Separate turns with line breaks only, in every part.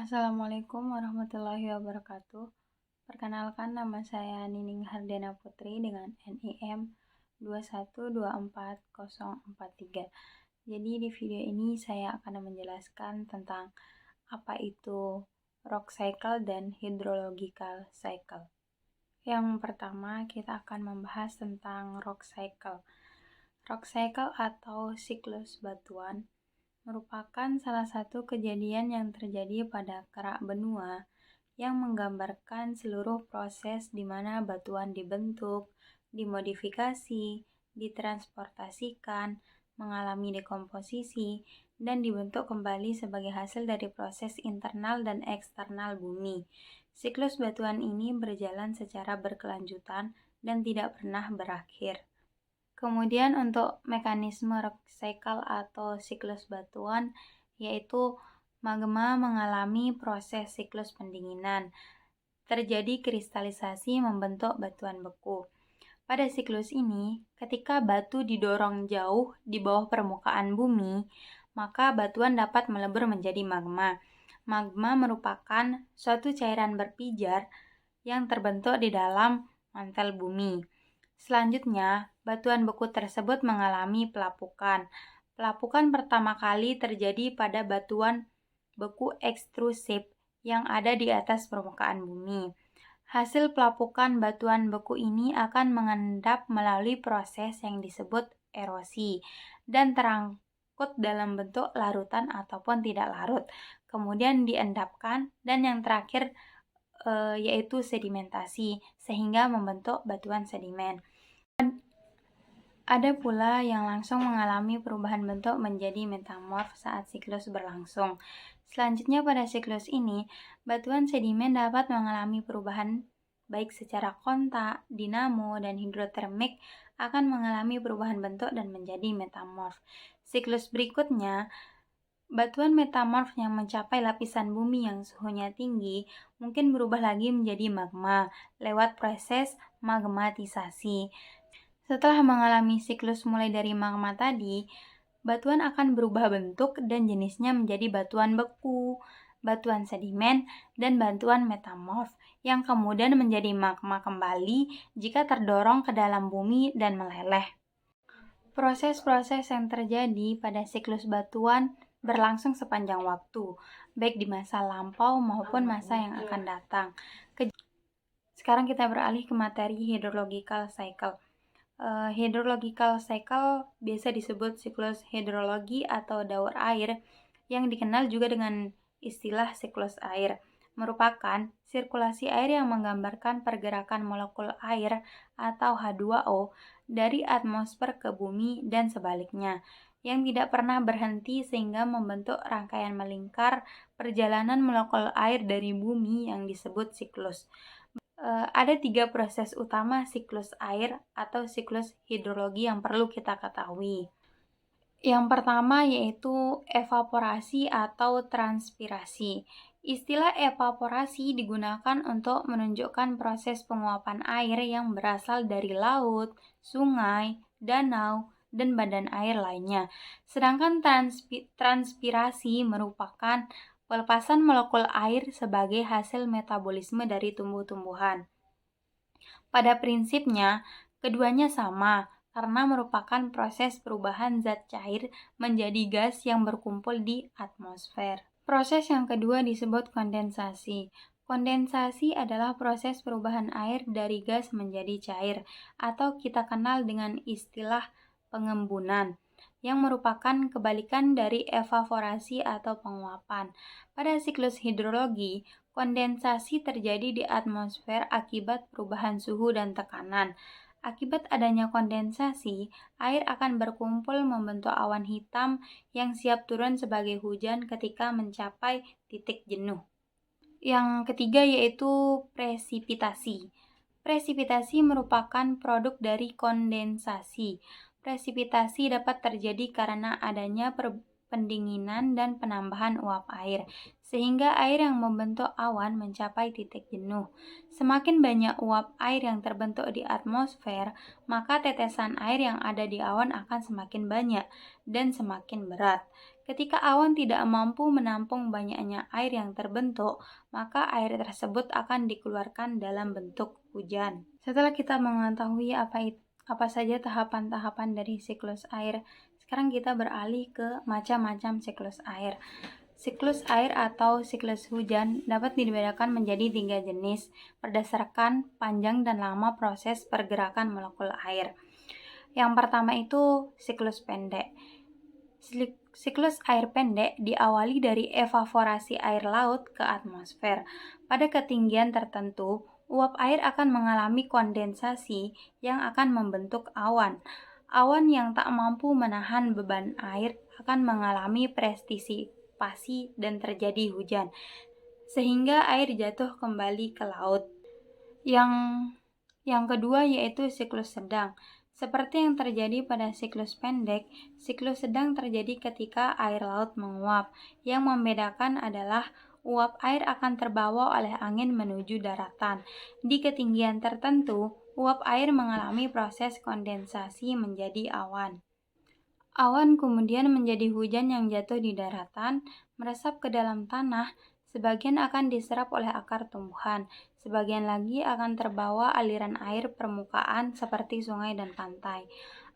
Assalamualaikum warahmatullahi wabarakatuh. Perkenalkan, nama saya Nining Hardana Putri dengan NIM 2124043. Jadi di video ini saya akan menjelaskan tentang apa itu rock cycle dan hydrological cycle. Yang pertama, kita akan membahas tentang rock cycle. Rock cycle atau siklus batuan merupakan salah satu kejadian yang terjadi pada kerak benua yang menggambarkan seluruh proses di mana batuan dibentuk, dimodifikasi, ditransportasikan, mengalami dekomposisi, dan dibentuk kembali sebagai hasil dari proses internal dan eksternal bumi. Siklus batuan ini berjalan secara berkelanjutan dan tidak pernah berakhir. Kemudian untuk mekanisme rock cycle atau siklus batuan, yaitu magma mengalami proses siklus pendinginan. Terjadi kristalisasi membentuk batuan beku. Pada siklus ini, ketika batu didorong jauh di bawah permukaan bumi, maka batuan dapat melebur menjadi magma. Magma merupakan suatu cairan berpijar yang terbentuk di dalam mantel bumi. Selanjutnya, batuan beku tersebut mengalami pelapukan. Pelapukan pertama kali terjadi pada batuan beku ekstrusif yang ada di atas permukaan bumi. Hasil pelapukan batuan beku ini akan mengendap melalui proses yang disebut erosi dan terangkut dalam bentuk larutan ataupun tidak larut. Kemudian diendapkan dan yang terakhir yaitu sedimentasi sehingga membentuk batuan sedimen. Ada pula yang langsung mengalami perubahan bentuk menjadi metamorf saat siklus berlangsung. Selanjutnya pada siklus ini, batuan sedimen dapat mengalami perubahan baik secara kontak, dinamo, dan hidrotermik akan mengalami perubahan bentuk dan menjadi metamorf. Siklus berikutnya, batuan metamorf yang mencapai lapisan bumi yang suhunya tinggi mungkin berubah lagi menjadi magma lewat proses magmatisasi. Setelah mengalami siklus mulai dari magma tadi, batuan akan berubah bentuk dan jenisnya menjadi batuan beku, batuan sedimen, dan batuan metamorf yang kemudian menjadi magma kembali jika terdorong ke dalam bumi dan meleleh. Proses-proses yang terjadi pada siklus batuan berlangsung sepanjang waktu, baik di masa lampau maupun masa yang akan datang. Sekarang kita beralih ke materi hydrological cycle. Hydrological cycle biasa disebut siklus hidrologi atau daur air yang dikenal juga dengan istilah siklus air, merupakan sirkulasi air yang menggambarkan pergerakan molekul air atau H2O dari atmosfer ke bumi dan sebaliknya, yang tidak pernah berhenti sehingga membentuk rangkaian melingkar perjalanan molekul air dari bumi yang disebut siklus. Ada 3 proses utama siklus air atau siklus hidrologi yang perlu kita ketahui. Yang pertama yaitu evaporasi atau transpirasi. Istilah evaporasi digunakan untuk menunjukkan proses penguapan air yang berasal dari laut, sungai, danau, dan badan air lainnya. Sedangkan transpirasi merupakan pelepasan molekul air sebagai hasil metabolisme dari tumbuh-tumbuhan. Pada prinsipnya, keduanya sama karena merupakan proses perubahan zat cair menjadi gas yang berkumpul di atmosfer. Proses yang kedua disebut kondensasi. Kondensasi adalah proses perubahan air dari gas menjadi cair, atau kita kenal dengan istilah pengembunan, yang merupakan kebalikan dari evaporasi atau penguapan. Pada siklus hidrologi, kondensasi terjadi di atmosfer akibat perubahan suhu dan tekanan. Akibat adanya kondensasi, air akan berkumpul membentuk awan hitam yang siap turun sebagai hujan ketika mencapai titik jenuh. Yang ketiga yaitu presipitasi. Presipitasi merupakan produk dari kondensasi. Presipitasi dapat terjadi karena adanya pendinginan dan penambahan uap air, sehingga air yang membentuk awan mencapai titik jenuh. Semakin banyak uap air yang terbentuk di atmosfer, maka tetesan air yang ada di awan akan semakin banyak dan semakin berat. Ketika awan tidak mampu menampung banyaknya air yang terbentuk, maka air tersebut akan dikeluarkan dalam bentuk hujan. Setelah kita mengetahui apa saja tahapan-tahapan dari siklus air, sekarang kita beralih ke macam-macam siklus air. Siklus air atau siklus hujan dapat dibedakan menjadi 3 jenis berdasarkan panjang dan lama proses pergerakan molekul air. Yang pertama itu siklus pendek. Siklus air pendek diawali dari evaporasi air laut ke atmosfer. Pada ketinggian tertentu, uap air akan mengalami kondensasi yang akan membentuk awan. Awan yang tak mampu menahan beban air akan mengalami prestisipasi dan terjadi hujan, sehingga air jatuh kembali ke laut. Yang kedua yaitu siklus sedang. Seperti yang terjadi pada siklus pendek, siklus sedang terjadi ketika air laut menguap. Yang membedakan adalah uap air akan terbawa oleh angin menuju daratan. Di ketinggian tertentu, uap air mengalami proses kondensasi menjadi awan. Awan kemudian menjadi hujan yang jatuh di daratan, meresap ke dalam tanah. Sebagian akan diserap oleh akar tumbuhan, sebagian lagi akan terbawa aliran air permukaan seperti sungai dan pantai.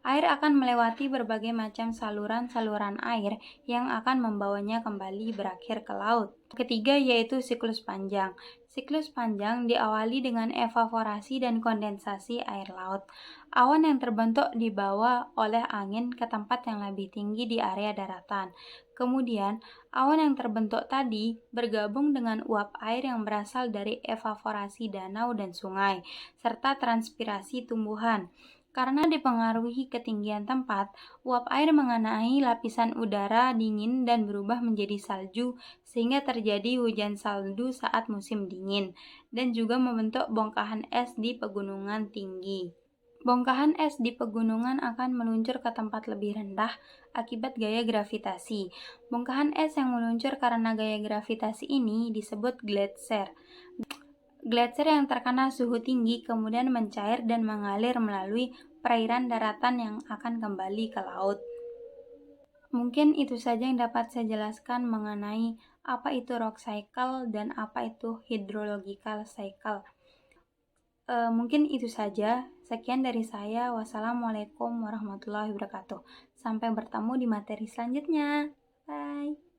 Air akan melewati berbagai macam saluran-saluran air yang akan membawanya kembali berakhir ke laut. Ketiga yaitu siklus panjang. Siklus panjang diawali dengan evaporasi dan kondensasi air laut. Awan yang terbentuk dibawa oleh angin ke tempat yang lebih tinggi di area daratan. Kemudian, awan yang terbentuk tadi bergabung dengan uap air yang berasal dari evaporasi danau dan sungai, serta transpirasi tumbuhan. Karena dipengaruhi ketinggian tempat, uap air mengenai lapisan udara dingin dan berubah menjadi salju sehingga terjadi hujan salju saat musim dingin dan juga membentuk bongkahan es di pegunungan tinggi. Bongkahan es di pegunungan akan meluncur ke tempat lebih rendah akibat gaya gravitasi. Bongkahan es yang meluncur karena gaya gravitasi ini disebut gletser. Gletser yang terkena suhu tinggi kemudian mencair dan mengalir melalui perairan daratan yang akan kembali ke laut. Mungkin itu saja yang dapat saya jelaskan mengenai apa itu rock cycle dan apa itu hydrological cycle. Mungkin itu saja. Sekian dari saya. Wassalamualaikum warahmatullahi wabarakatuh. Sampai bertemu di materi selanjutnya. Bye.